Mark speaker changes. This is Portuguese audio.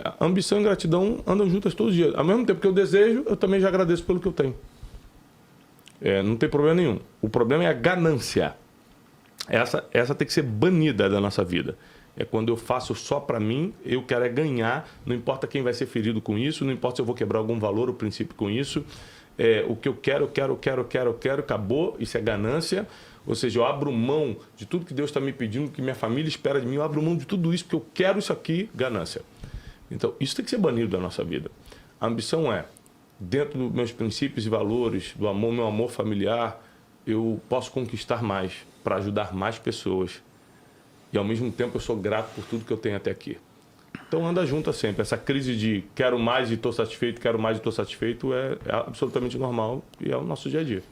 Speaker 1: A ambição e gratidão andam juntas todos os dias. Ao mesmo tempo que eu desejo, eu também já agradeço pelo que eu tenho. Não tem problema nenhum. O problema é a ganância. Essa tem que ser banida da nossa vida. É quando eu faço só para mim, eu quero ganhar, não importa quem vai ser ferido com isso, não importa se eu vou quebrar algum valor ou princípio com isso. O que eu quero, acabou, isso é ganância. Ou seja, eu abro mão de tudo que Deus está me pedindo, que minha família espera de mim, eu abro mão de tudo isso, porque eu quero isso aqui, ganância. Então, isso tem que ser banido da nossa vida. A ambição dentro dos meus princípios e valores, do amor, meu amor familiar, eu posso conquistar mais, para ajudar mais pessoas. E, ao mesmo tempo, eu sou grato por tudo que eu tenho até aqui. Então, anda junto sempre. Essa crise de quero mais e estou satisfeito, quero mais e estou satisfeito é absolutamente normal e é o nosso dia a dia.